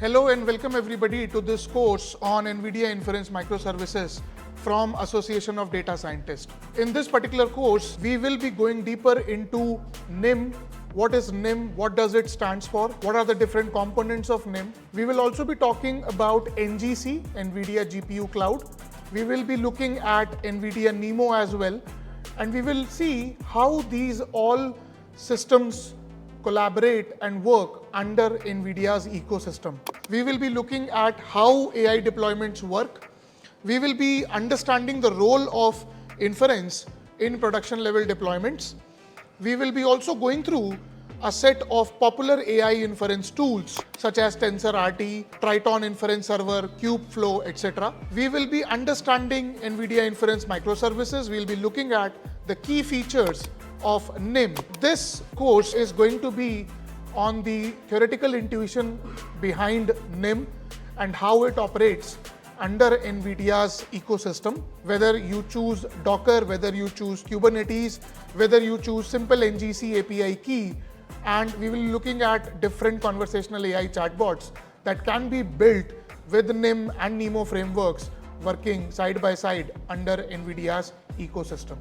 Hello and welcome everybody to this course on NVIDIA Inference Microservices from Association of Data Scientists. In this particular course, we will be going deeper into NIM. What is NIM? What does it stand for? What are the different components of NIM? We will also be talking about NGC, NVIDIA GPU Cloud. We will be looking at NVIDIA NIM as well. And we will see how these all systems collaborate and work under NVIDIA's ecosystem. We will be looking at how AI deployments work. We will be understanding the role of inference in production level deployments. We will be also going through a set of popular AI inference tools such as TensorRT, Triton Inference Server, Kubeflow, etc. We will be understanding NVIDIA Inference Microservices. We will be looking at the key features of NIM. This course is going to be on the theoretical intuition behind NIM and how it operates under NVIDIA's ecosystem. Whether you choose Docker, whether you choose Kubernetes, whether you choose simple NGC API key, and we will be looking at different conversational AI chatbots that can be built with NIM and NeMo frameworks working side by side under NVIDIA's ecosystem.